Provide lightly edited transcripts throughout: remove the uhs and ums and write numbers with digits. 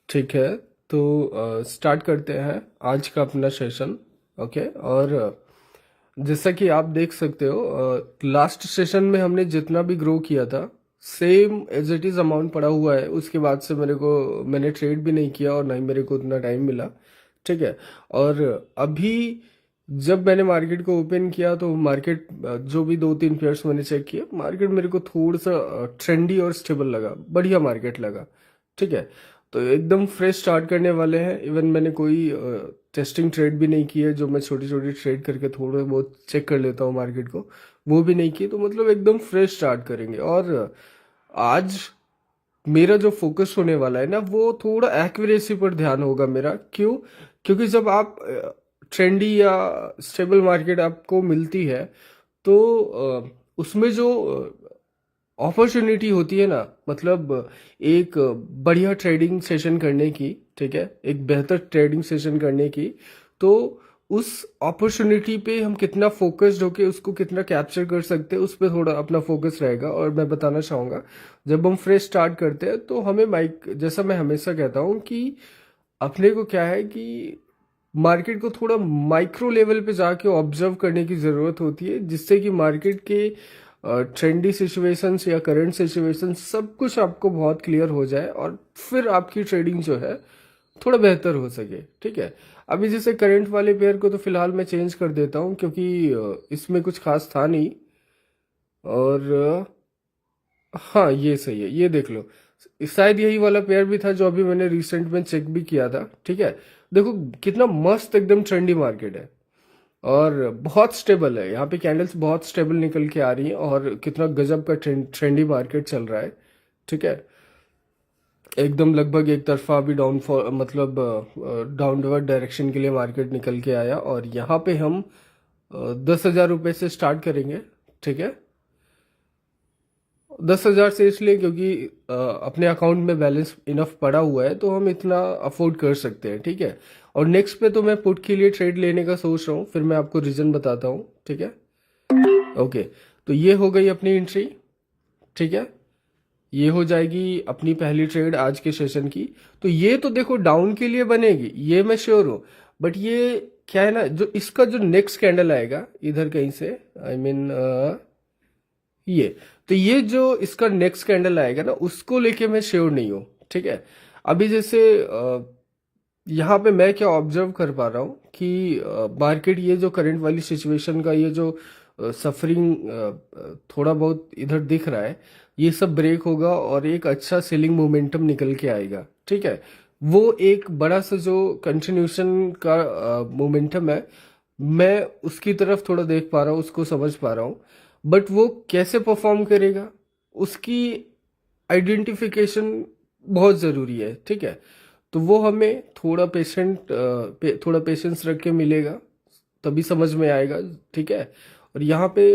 ठीक है। तो स्टार्ट करते हैं आज का अपना सेशन। ओके। और जैसा कि आप देख सकते हो, लास्ट सेशन में हमने जितना भी ग्रो किया था same as it is amount पड़ा हुआ है। उसके बाद से मैंने ट्रेड भी नहीं किया और ना ही मेरे को उतना टाइम मिला। ठीक है। और अभी जब मैंने मार्केट को ओपन किया तो मार्केट, जो भी दो तीन पेयर्स मैंने चेक किया, मार्केट मेरे को थोड़ा सा ट्रेंडी और स्टेबल लगा, बढ़िया मार्केट लगा। ठीक है। तो एकदम फ्रेश स्टार्ट करने वाले हैं। इवन मैंने कोई टेस्टिंग ट्रेड भी नहीं की है, जो मैं छोटी छोटी ट्रेड करके थोड़ा बहुत चेक कर लेता हूँ मार्केट को, वो भी नहीं की। तो मतलब एकदम फ्रेश स्टार्ट करेंगे। और आज मेरा जो फोकस होने वाला है ना, वो थोड़ा एक्यूरेसी पर ध्यान होगा मेरा। क्यों? क्योंकि जब आप ट्रेंडी या स्टेबल मार्केट आपको मिलती है तो उसमें जो अपॉर्चुनिटी होती है ना, मतलब एक बढ़िया ट्रेडिंग सेशन करने की, ठीक है, एक बेहतर ट्रेडिंग सेशन करने की, तो उस अपॉर्चुनिटी पे हम कितना फोकस्ड होके उसको कितना कैप्चर कर सकते हैं, उस पर थोड़ा अपना फोकस रहेगा। और मैं बताना चाहूँगा, जब हम फ्रेश स्टार्ट करते हैं तो हमें जैसा मैं हमेशा कहता हूँ कि अपने को क्या है कि मार्केट को थोड़ा माइक्रो लेवल पे जाके ऑब्जर्व करने की ज़रूरत होती है, जिससे कि मार्केट के ट्रेंडी सिचुएशंस या करंट सिचुएशन सब कुछ आपको बहुत क्लियर हो जाए और फिर आपकी ट्रेडिंग जो है थोड़ा बेहतर हो सके। ठीक है। अभी जैसे करंट वाले पेयर को तो फिलहाल मैं चेंज कर देता हूँ, क्योंकि इसमें कुछ खास था नहीं। और हाँ, ये सही है, ये देख लो। शायद यही वाला पेयर भी था जो अभी मैंने रिसेंट में चेक भी किया था। ठीक है। देखो कितना मस्त एकदम ट्रेंडी मार्केट है और बहुत स्टेबल है। यहाँ पे कैंडल्स बहुत स्टेबल निकल के आ रही हैं और कितना गजब का ट्रेंडी मार्केट चल रहा है। ठीक है। एकदम लगभग एक तरफा अभी डाउनफॉल, मतलब डाउनवर्ड डायरेक्शन के लिए मार्केट निकल के आया। और यहाँ पे हम 10,000 रुपये से स्टार्ट करेंगे। ठीक है। 10,000 से इसलिए क्योंकि अपने अकाउंट में बैलेंस इनफ पड़ा हुआ है, तो हम इतना अफोर्ड कर सकते हैं। ठीक है। और नेक्स्ट पे तो मैं पुट के लिए ट्रेड लेने का सोच रहा हूँ, फिर मैं आपको रीजन बताता हूँ। ठीक है। ओके। तो ये हो गई अपनी एंट्री। ठीक है। ये हो जाएगी अपनी पहली ट्रेड आज के सेशन की। तो ये तो देखो डाउन के लिए बनेगी, ये मैं श्योर हूँ। बट ये क्या है ना, जो इसका जो नेक्स्ट कैंडल आएगा इधर कहीं से, आई मीन ये, तो ये जो इसका नेक्स्ट कैंडल आएगा ना, उसको लेके मैं श्योर नहीं हूँ। ठीक है। अभी जैसे यहाँ पे मैं क्या ऑब्जर्व कर पा रहा हूँ कि मार्केट, ये जो करंट वाली सिचुएशन का ये जो सफरिंग थोड़ा बहुत इधर दिख रहा है, ये सब ब्रेक होगा और एक अच्छा सेलिंग मोमेंटम निकल के आएगा। ठीक है। वो एक बड़ा सा जो कंटिन्यूशन का मोमेंटम है, मैं उसकी तरफ थोड़ा देख पा रहा हूँ, उसको समझ पा रहा हूँ। बट वो कैसे परफॉर्म करेगा, उसकी आइडेंटिफिकेशन बहुत ज़रूरी है। ठीक है। तो वो हमें थोड़ा पेशेंस रख के मिलेगा, तभी समझ में आएगा। ठीक है। और यहाँ पे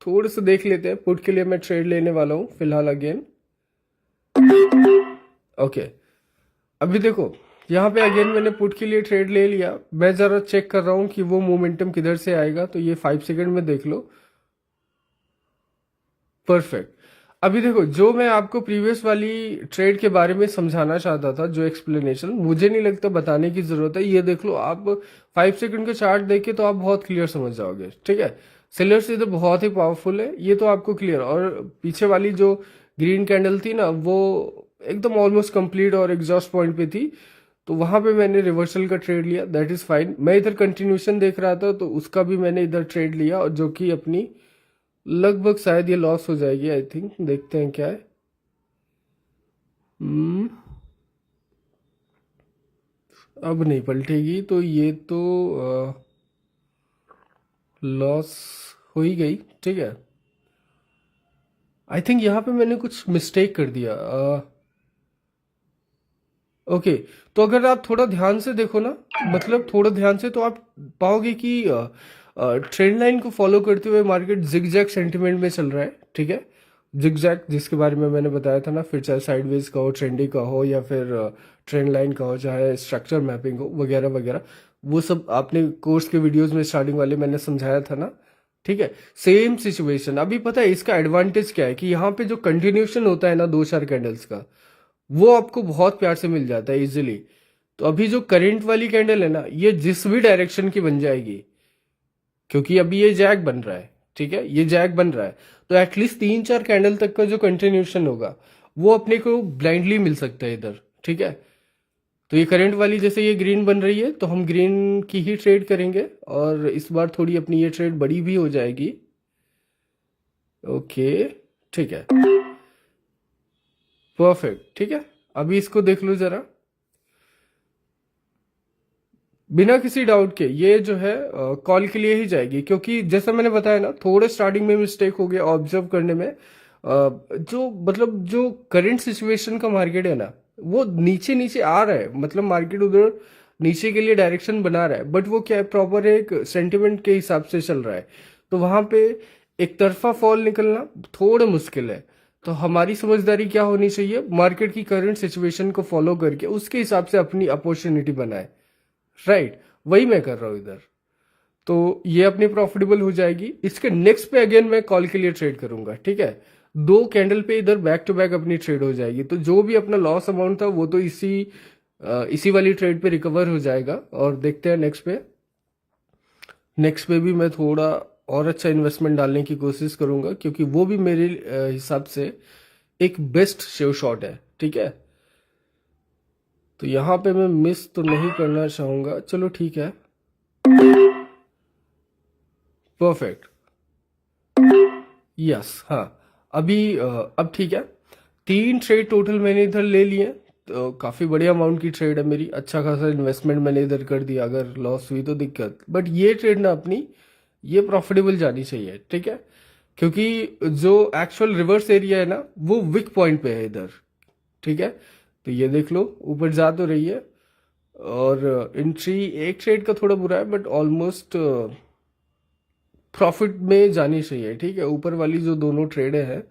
थोड़े से देख लेते हैं। पुट के लिए मैं ट्रेड लेने वाला हूँ फिलहाल अगेन। ओके। अभी देखो यहाँ पे अगेन मैंने पुट के लिए ट्रेड ले लिया। मैं ज़रा चेक कर रहा हूँ कि वो मोमेंटम किधर से आएगा, तो ये 5 सेकंड में देख लो। परफेक्ट। अभी देखो, जो मैं आपको प्रीवियस वाली ट्रेड के बारे में समझाना चाहता था, जो एक्सप्लेनेशन, मुझे नहीं लगता बताने की जरूरत है। ये देख लो आप, 5 सेकंड का चार्ट देखे तो आप बहुत क्लियर समझ जाओगे। ठीक है। सेलर्स इधर बहुत ही पावरफुल है, ये तो आपको क्लियर। और पीछे वाली जो ग्रीन कैंडल थी ना, वो एकदम ऑलमोस्ट कंप्लीट और एग्जॉस्ट पॉइंट पे थी, तो वहां पे मैंने रिवर्सल का ट्रेड लिया। That is fine. मैं इधर कंटिन्यूशन देख रहा था, तो उसका भी मैंने इधर ट्रेड लिया, और जो कि अपनी लगभग शायद ये लॉस हो जाएगी, आई थिंक। देखते हैं क्या है। हम्म अब नहीं पलटेगी, तो ये तो लॉस हो ही गई। ठीक है। आई थिंक यहाँ पे मैंने कुछ मिस्टेक कर दिया। ओके। तो अगर आप थोड़ा ध्यान से देखो ना, मतलब थोड़ा ध्यान से, तो आप पाओगे कि ट्रेंड लाइन को फॉलो करते हुए मार्केट जिगजैग सेंटिमेंट में चल रहा है। ठीक है। जिगजैग, जिसके बारे में मैंने बताया था ना, फिर चाहे साइडवेज का हो, ट्रेंडी का हो, या फिर ट्रेंड लाइन का हो, चाहे स्ट्रक्चर मैपिंग हो, वगैरह वगैरह, वो सब आपने कोर्स के वीडियोस में स्टार्टिंग वाले मैंने समझाया था ना। ठीक है। Same situation. अभी पता है इसका एडवांटेज क्या है कि यहाँ पे जो कंटिन्यूशन होता है ना, दो चार कैंडल्स का, वो आपको बहुत प्यार से मिल जाता है इजीली। तो अभी जो करंट वाली कैंडल है ना, ये जिस भी डायरेक्शन की बन जाएगी, क्योंकि अभी ये जैक बन रहा है, ठीक है, ये जैक बन रहा है, तो एटलीस्ट 3-4 कैंडल तक का जो कंटिन्यूशन होगा वो अपने को ब्लाइंडली मिल सकता है इधर, ठीक है। तो ये करंट वाली जैसे ये ग्रीन बन रही है तो हम ग्रीन की ही ट्रेड करेंगे, और इस बार थोड़ी अपनी ये ट्रेड बड़ी भी हो जाएगी। ओके, ठीक है, परफेक्ट, ठीक है। अभी इसको देख लो जरा, बिना किसी डाउट के ये जो है कॉल के लिए ही जाएगी, क्योंकि जैसा मैंने बताया ना, थोड़े स्टार्टिंग में मिस्टेक हो गया ऑब्जर्व करने में। जो मतलब जो करंट सिचुएशन का मार्केट है ना, वो नीचे नीचे आ रहा है, मतलब मार्केट उधर नीचे के लिए डायरेक्शन बना रहा है, बट वो क्या है, प्रॉपर एक सेंटिमेंट के हिसाब से चल रहा है। तो वहां पे एक तरफा फॉल निकलना थोड़ा मुश्किल है। तो हमारी समझदारी क्या होनी चाहिए, मार्केट की करंट सिचुएशन को फॉलो करके उसके हिसाब से अपनी अपॉर्चुनिटी बनाए, राइट। वही मैं कर रहा हूं इधर। तो ये अपनी प्रॉफिटेबल हो जाएगी। इसके नेक्स्ट पे अगेन मैं कॉल के लिए ट्रेड करूंगा, ठीक है। 2 कैंडल पे इधर बैक टू बैक अपनी ट्रेड हो जाएगी, तो जो भी अपना लॉस अमाउंट था वो तो इसी वाली ट्रेड पे रिकवर हो जाएगा। और देखते हैं नेक्स्ट पे भी मैं थोड़ा और अच्छा इन्वेस्टमेंट डालने की कोशिश करूंगा, क्योंकि वो भी मेरे हिसाब से एक बेस्ट शेव शॉट है, ठीक है। तो यहाँ पे मैं मिस तो नहीं करना चाहूंगा, चलो ठीक है, परफेक्ट, यस, हाँ। अब ठीक है, 3 ट्रेड टोटल मैंने इधर ले लिए, तो काफ़ी बड़ी अमाउंट की ट्रेड है मेरी, अच्छा खासा इन्वेस्टमेंट मैंने इधर कर दिया। अगर लॉस हुई तो दिक्कत, बट ये ट्रेड ना अपनी, ये प्रॉफिटेबल जानी चाहिए, ठीक है। क्योंकि जो एक्चुअल रिवर्स एरिया है ना, वो विक पॉइंट पे है इधर, ठीक है। तो ये देख लो, ऊपर जा तो रही है, और एंट्री एक ट्रेड का थोड़ा बुरा है, बट ऑलमोस्ट प्रॉफिट में जानी चाहिए, ठीक है। ऊपर वाली जो दोनों ट्रेडें हैं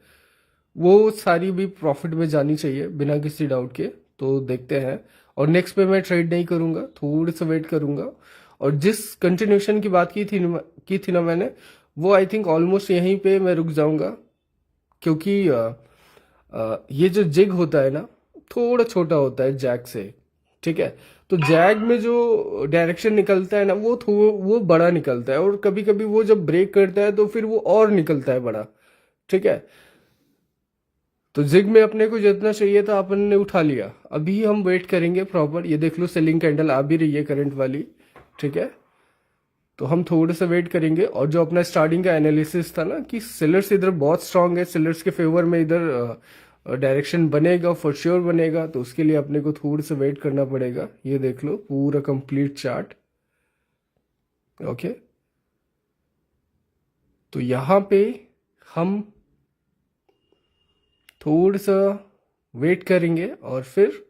वो सारी भी प्रॉफिट में जानी चाहिए बिना किसी डाउट के। तो देखते हैं, और नेक्स्ट पे मैं ट्रेड नहीं करूंगा, थोड़ी सा वेट करूंगा। और जिस कंटिन्यूशन की बात की थी ना मैंने, वो आई थिंक ऑलमोस्ट यहीं पे मैं रुक जाऊंगा, क्योंकि ये जो जिग होता है ना, थोड़ा छोटा होता है जैक से, ठीक है। तो जैग में जो डायरेक्शन निकलता है ना, वो बड़ा निकलता है, और कभी कभी वो जब ब्रेक करता है तो फिर वो और निकलता है बड़ा, ठीक है। तो जिग में अपने को जितना चाहिए था अपन ने उठा लिया। अभी हम वेट करेंगे प्रॉपर, ये देख लो सेलिंग कैंडल आ भी रही है करंट वाली, ठीक है। तो हम थोड़े से वेट करेंगे, और जो अपना स्टार्टिंग का एनालिसिस था ना कि सेलर्स इधर बहुत स्ट्रांग है, सेलर्स के फेवर में इधर डायरेक्शन बनेगा, फॉर श्योर बनेगा, तो उसके लिए अपने को थोड़ा सा वेट करना पड़ेगा। ये देख लो पूरा कंप्लीट चार्ट, ओके। तो यहाँ पे हम थोड़ा सा वेट करेंगे, और फिर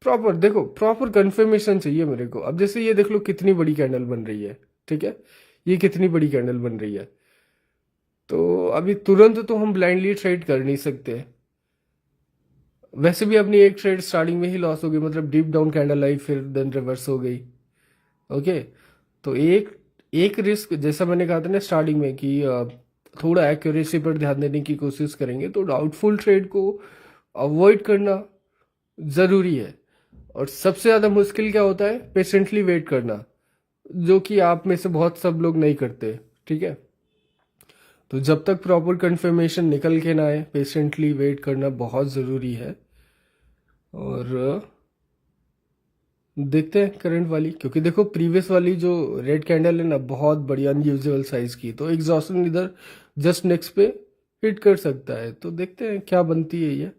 प्रॉपर देखो, प्रॉपर कंफर्मेशन चाहिए मेरे को। अब जैसे ये देख लो कितनी बड़ी कैंडल बन रही है, ठीक है, ये कितनी बड़ी कैंडल बन रही है। तो अभी तुरंत तो हम ब्लाइंडली ट्रेड कर नहीं सकते। वैसे भी अपनी एक ट्रेड स्टार्टिंग में ही लॉस हो गई, मतलब डीप डाउन कैंडल आई फिर देन रिवर्स हो गई, ओके। तो एक एक रिस्क, जैसा मैंने कहा था ना स्टार्टिंग में कि थोड़ा एक्यूरेसी पर ध्यान देने की कोशिश करेंगे, तो डाउटफुल ट्रेड को अवॉइड करना ज़रूरी है। और सबसे ज़्यादा मुश्किल क्या होता है, पेशेंटली वेट करना, जो कि आप में से बहुत सब लोग नहीं करते, ठीक है। तो जब तक प्रॉपर कंफर्मेशन निकल के ना आए, पेशेंटली वेट करना बहुत ज़रूरी है। और देखते हैं करंट वाली, क्योंकि देखो प्रीवियस वाली जो रेड कैंडल है ना, बहुत बड़ी अनयूजुअल साइज की, तो एग्जॉशन इधर जस्ट नेक्स्ट पे हिट कर सकता है। तो देखते हैं क्या बनती है ये।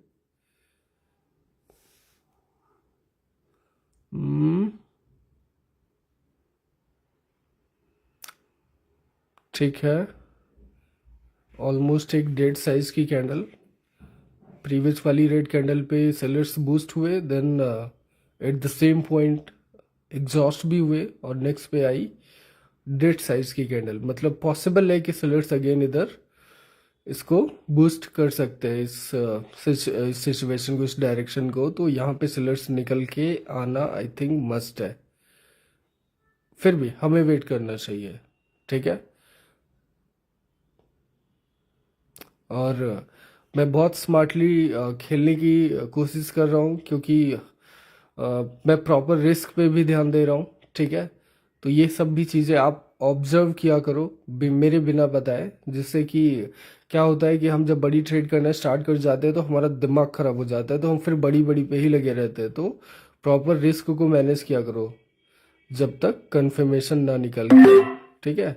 हम्म, ठीक है, ऑलमोस्ट एक डेड साइज की कैंडल। प्रीवियस वाली रेड कैंडल पे सेलर्स बूस्ट हुए, then at the same point exhaust भी हुए, और नेक्स्ट पे आई डेड साइज की कैंडल। मतलब पॉसिबल है कि सेलर्स अगेन इधर इसको बूस्ट कर सकते हैं, इस सिचुएशन को, इस डायरेक्शन को। तो यहाँ पे सेलर्स निकल के आना आई थिंक मस्ट है। फिर भी हमें वेट करना चाहिए, ठीक है। और मैं बहुत स्मार्टली खेलने की कोशिश कर रहा हूँ, क्योंकि मैं प्रॉपर रिस्क पे भी ध्यान दे रहा हूँ, ठीक है। तो ये सब भी चीज़ें आप ऑब्जर्व किया करो मेरे बिना बताए, जिससे कि क्या होता है कि हम जब बड़ी ट्रेड करना स्टार्ट कर जाते हैं तो हमारा दिमाग खराब हो जाता है, तो हम फिर बड़ी बड़ी पे ही लगे रहते हैं। तो प्रॉपर रिस्क को मैनेज किया करो जब तक कंफर्मेशन ना निकल के आए, ठीक है।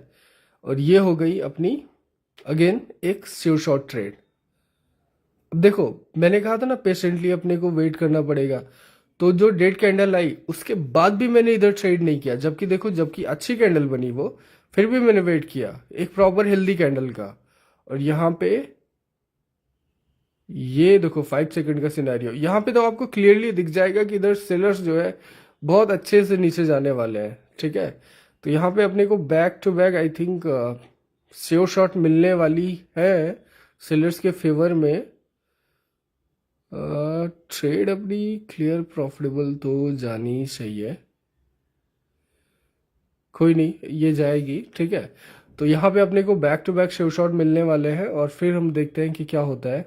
और ये हो गई अपनी अगेन एक श्योर शॉट ट्रेड। अब देखो, मैंने कहा था ना पेशेंटली अपने को वेट करना पड़ेगा, तो जो डेड कैंडल आई उसके बाद भी मैंने इधर ट्रेड नहीं किया, जबकि देखो जबकि अच्छी कैंडल बनी वो, फिर भी मैंने वेट किया एक प्रॉपर हेल्दी कैंडल का। और यहाँ पे ये देखो 5 सेकंड का सिनेरियो, यहाँ पे तो आपको क्लियरली दिख जाएगा कि इधर सेलर्स जो है बहुत अच्छे से नीचे जाने वाले हैं, ठीक है। तो यहाँ पे अपने को back to back I think sure shot मिलने वाली है सेलर्स के फेवर में। ट्रेड अपनी क्लियर प्रॉफिटेबल तो जानी चाहिए, कोई नहीं ये जाएगी, ठीक है। तो यहाँ पे अपने को back to back sure shot मिलने वाले हैं, और फिर हम देखते हैं कि क्या होता है।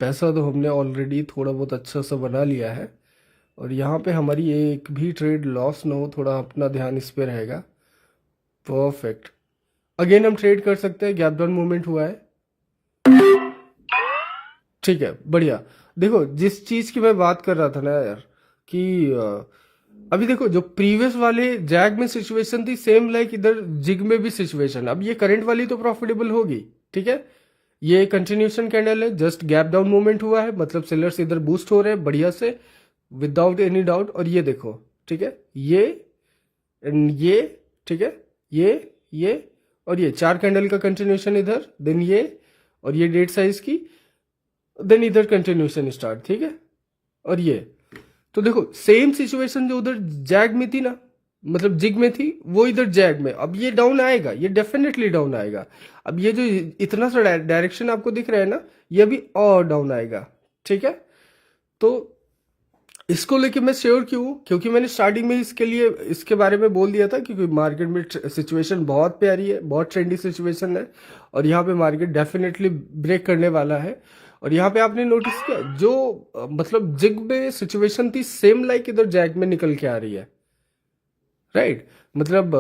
पैसा तो हमने ऑलरेडी थोड़ा बहुत अच्छा सा बना लिया है, और यहाँ पे हमारी एक भी ट्रेड लॉस ना हो, थोड़ा अपना ध्यान इस पे रहेगा। परफेक्ट। अगेन हम ट्रेड कर सकते हैं, गैप डाउन मूवमेंट हुआ है, ठीक है, बढ़िया। देखो जिस चीज की मैं बात कर रहा था ना यार, कि अभी देखो जो प्रीवियस वाले जैग में सिचुएशन थी सेम लाइक इधर जिग में भी सिचुएशन, अब ये करंट वाली तो प्रॉफिटेबल होगी, ठीक है। ये कंटिन्यूशन कैंडल है, जस्ट गैप डाउन मूवमेंट हुआ है, मतलब सेलर्स इधर बूस्ट हो रहे हैं बढ़िया से विदाउट एनी डाउट। और ये देखो, ठीक है, ये and ये, ठीक है, ये और ये 4 कैंडल का कंटिन्यूशन इधर, देन ये और ये डेट साइज की, देन इधर कंटिन्यूशन स्टार्ट, ठीक है। और ये तो देखो सेम सिचुएशन जो उधर जैग में थी ना, मतलब जिग में थी, वो इधर जैग में, अब ये डाउन आएगा, ये डेफिनेटली डाउन आएगा। अब ये जो इतना सा डायरेक्शन आपको दिख रहा है ना, ये अभी और डाउन आएगा, ठीक है। तो इसको लेके मैं श्योर क्यों हूं, क्योंकि मैंने स्टार्टिंग में इसके लिए इसके बारे में बोल दिया था, क्योंकि मार्केट में सिचुएशन बहुत प्यारी है, बहुत ट्रेंडी सिचुएशन है, और यहाँ पे मार्केट डेफिनेटली ब्रेक करने वाला है। और यहाँ पे आपने नोटिस किया जो मतलब जिग में सिचुएशन थी सेम लाइक इधर जैग में निकल के आ रही है, राइट। मतलब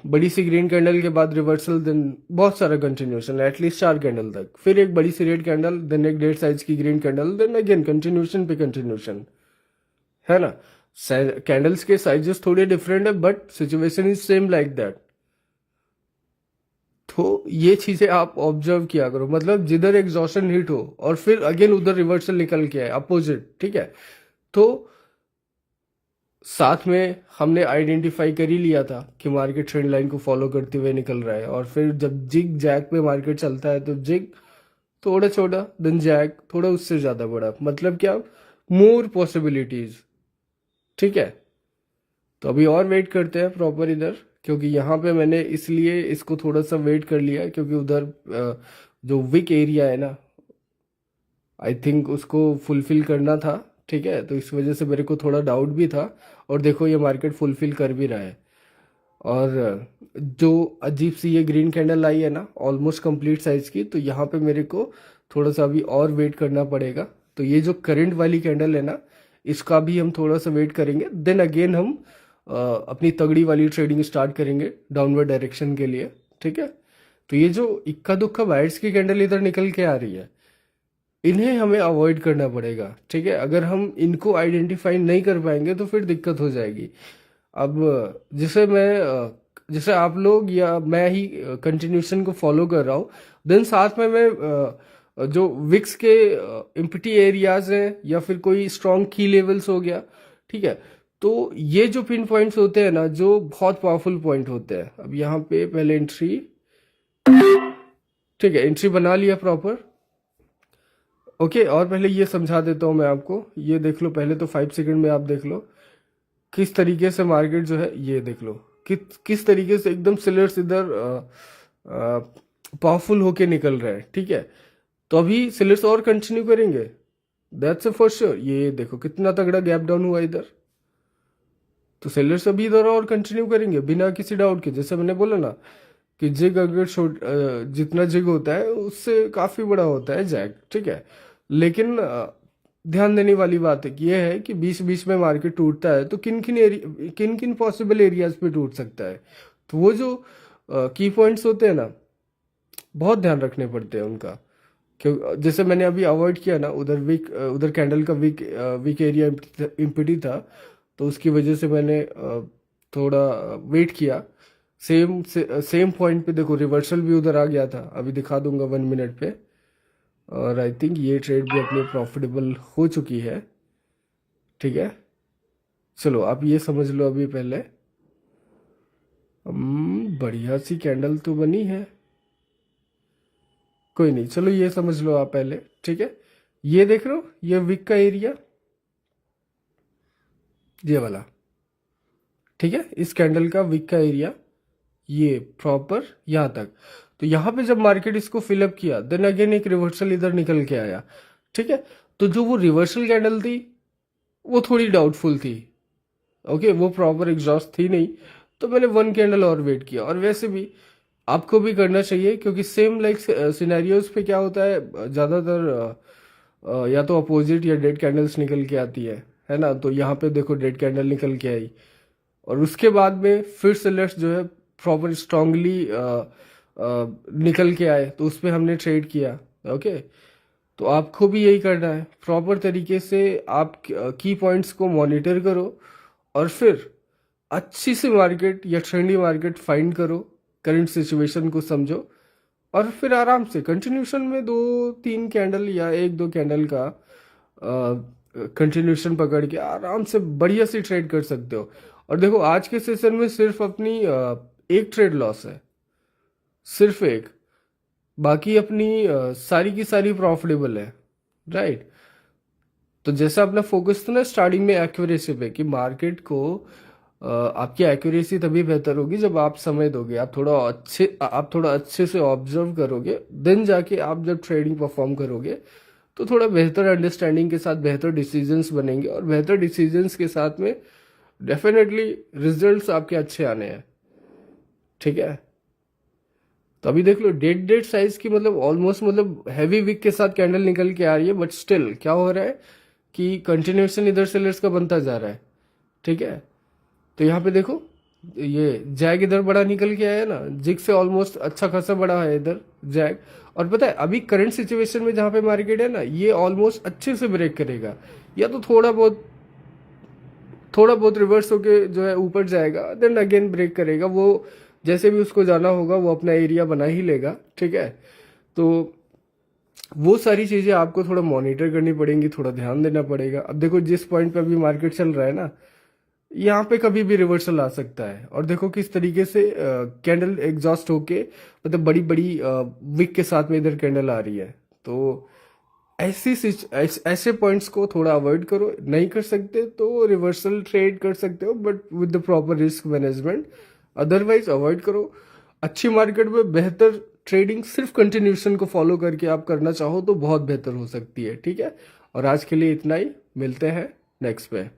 बड़ी सी ग्रीन कैंडल के बाद रिवर्सल, देन बहुत सारा कंटिन्यूशन, एटलीस्ट 4 कैंडल तक, फिर एक बड़ी सी रेड कैंडल, देन एक डेढ़ साइज की green candle, then again continuation पे कंटिन्यूशन, है ना। कैंडल्स के साइजेस थोड़े डिफरेंट है, but situation is same like that. तो ये चीजें आप ऑब्जर्व किया करो, मतलब जिधर एग्जॉशन हिट हो और फिर अगेन उधर रिवर्सल निकल के आए अपोजिट, ठीक है। तो साथ में हमने आइडेंटिफाई कर ही लिया था कि मार्केट ट्रेंड लाइन को फॉलो करते हुए निकल रहा है, और फिर जब जिग जैग पे मार्केट चलता है तो जिग थोड़ा छोटा, देन जैग थोड़ा उससे ज्यादा बड़ा, मतलब क्या, मोर पॉसिबिलिटीज, ठीक है। तो अभी और वेट करते हैं प्रॉपर इधर, क्योंकि यहाँ पे मैंने इसलिए इसको थोड़ा सा वेट कर लिया है, क्योंकि उधर जो विक एरिया है ना, आई थिंक उसको फुलफिल करना था, ठीक है। तो इस वजह से मेरे को थोड़ा डाउट भी था, और देखो ये मार्केट फुलफिल कर भी रहा है। और जो अजीब सी ये ग्रीन कैंडल आई है ना, ऑलमोस्ट कंप्लीट साइज की, तो यहाँ पे मेरे को थोड़ा सा अभी और वेट करना पड़ेगा। तो ये जो करंट वाली कैंडल है ना, इसका भी हम थोड़ा सा वेट करेंगे, देन अगेन हम अपनी तगड़ी वाली ट्रेडिंग स्टार्ट करेंगे डाउनवर्ड डायरेक्शन के लिए, ठीक है। तो ये जो इक्का दुक्का बाइट्स की कैंडल इधर निकल के आ रही है, इन्हें हमें अवॉइड करना पड़ेगा, ठीक है। अगर हम इनको आइडेंटिफाई नहीं कर पाएंगे तो फिर दिक्कत हो जाएगी। अब जैसे आप लोग या मैं ही कंटिन्यूशन को फॉलो कर रहा हूँ, देन साथ में मैं जो विक्स के इम्पिटी एरियाज हैं या फिर कोई स्ट्रॉन्ग की लेवल्स हो गया, ठीक है। तो ये जो पिन पॉइंट्स होते हैं ना, जो बहुत पावरफुल पॉइंट होते हैं। अब यहाँ पे पहले एंट्री, ठीक है, एंट्री बना लिया प्रॉपर, ओके। और पहले ये समझा देता हूँ मैं आपको, ये देख लो पहले तो 5 सेकंड में आप देख लो किस तरीके से मार्केट जो है, ये देख लो किस तरीके से एकदम सेलर्स इधर पावरफुल होके निकल रहे हैं, ठीक है। तो अभी सेलर्स और कंटिन्यू करेंगे, दैट्स अ फॉर श्योर। ये देखो कितना तगड़ा गैप डाउन हुआ इधर, तो सेलर्स अभी इधर और कंटिन्यू करेंगे बिना किसी डाउट के, जैसे मैंने बोला ना कि जिग अगर जितना जिग होता है उससे काफी बड़ा होता है जैग, ठीक है। लेकिन ध्यान देने वाली बात है कि यह है कि बीच बीच में मार्केट टूटता है तो किन किन पॉसिबल एरियाज पे टूट सकता है। तो वो जो की पॉइंट्स होते हैं ना, बहुत ध्यान रखने पड़ते हैं उनका। क्यों, जैसे मैंने अभी अवॉइड किया ना, उधर कैंडल का वीक एरिया इम्पिटी था, तो उसकी वजह से मैंने थोड़ा वेट किया। सेम पॉइंट पे देखो रिवर्सल भी उधर आ गया था, अभी दिखा दूंगा 1 मिनट पे। और आई थिंक ये ट्रेड भी अपनी प्रॉफिटेबल हो चुकी है, ठीक है। चलो आप ये समझ लो अभी पहले। बढ़िया सी कैंडल तो बनी है, कोई नहीं, चलो ये समझ लो आप पहले, ठीक है। ये देख रहे हो, ये विक का एरिया, ये वाला, ठीक है। इस कैंडल का विक का एरिया ये प्रॉपर यहां तक। तो यहां पे जब मार्केट इसको फिलअप किया, देन अगेन एक रिवर्सल इधर निकल के आया, ठीक है। तो जो वो रिवर्सल कैंडल थी वो थोड़ी डाउटफुल थी, ओके, वो प्रॉपर एग्जॉस्ट थी नहीं। तो मैंने 1 कैंडल और वेट किया। और वैसे भी आपको भी करना चाहिए, क्योंकि सेम लाइक सिनेरियोज पे क्या होता है, ज्यादातर या तो अपोजिट या डेड कैंडल्स निकल के आती है ना। तो यहाँ पे देखो डेड कैंडल निकल के आई, और उसके बाद में फिर सेलर्स जो है प्रॉपर स्ट्रांगली निकल के आए, तो उस पर हमने ट्रेड किया, ओके। तो आपको भी यही करना है, प्रॉपर तरीके से आप की पॉइंट्स को मॉनिटर करो, और फिर अच्छी सी मार्केट या ट्रेंडी मार्केट फाइंड करो, करंट सिचुएशन को समझो, और फिर आराम से कंटिन्यूशन में 2-3 कैंडल या 1-2 कैंडल का कंटिन्यूशन पकड़ के आराम से बढ़िया सी ट्रेड कर सकते हो। और देखो आज के सेशन में सिर्फ अपनी एक ट्रेड लॉस है, सिर्फ एक, बाकी अपनी सारी की सारी प्रॉफिटेबल है, राइट। तो जैसा अपना फोकस था ना स्टार्टिंग में एक्यूरेसी पे, कि मार्केट को आपकी एक्यूरेसी तभी बेहतर होगी जब आप समय दोगे, आप थोड़ा अच्छे से ऑब्जर्व करोगे, देन जाके आप जब ट्रेडिंग परफॉर्म करोगे तो थोड़ा बेहतर अंडरस्टैंडिंग के साथ बेहतर डिसीजंस बनेंगे, और बेहतर डिसीजंस के साथ में डेफिनेटली रिजल्ट्स आपके अच्छे आने हैं, ठीक है। तो अभी देख लो डेड साइज की, मतलब ऑलमोस्ट, मतलब हैवी विक के साथ कैंडल निकल के आ रही है, बट स्टिल क्या हो रहा है कि कंटिन्यूएशन इधर सेलर्स का बनता जा रहा है, ठीक है। तो यहाँ पे देखो ये जैग इधर बड़ा निकल के आया ना, जिग से ऑलमोस्ट अच्छा खासा बड़ा है इधर जैग। और पता है अभी करंट सिचुएशन में जहाँ पे मार्केट है ना, ये ऑलमोस्ट अच्छे से ब्रेक करेगा, या तो थोड़ा बहुत रिवर्स होके जो है ऊपर जाएगा, देन अगेन ब्रेक करेगा। वो जैसे भी उसको जाना होगा वो अपना एरिया बना ही लेगा, ठीक है। तो वो सारी चीजें आपको थोड़ा मॉनिटर करनी पड़ेंगी, थोड़ा ध्यान देना पड़ेगा। अब देखो जिस पॉइंट पे अभी मार्केट चल रहा है ना, यहाँ पे कभी भी रिवर्सल आ सकता है, और देखो किस तरीके से कैंडल एग्जॉस्ट होके, मतलब बड़ी बड़ी विक के साथ में इधर कैंडल आ रही है। तो ऐसे पॉइंट्स को थोड़ा अवॉइड करो, नहीं कर सकते तो रिवर्सल ट्रेड कर सकते हो, but with the proper risk management, otherwise avoid करो। अच्छी मार्केट में बेहतर ट्रेडिंग सिर्फ कंटिन्यूशन को फॉलो करके आप करना चाहो तो बहुत बेहतर हो सकती है, ठीक है। और आज के लिए इतना ही, मिलते हैं नेक्स्ट पे।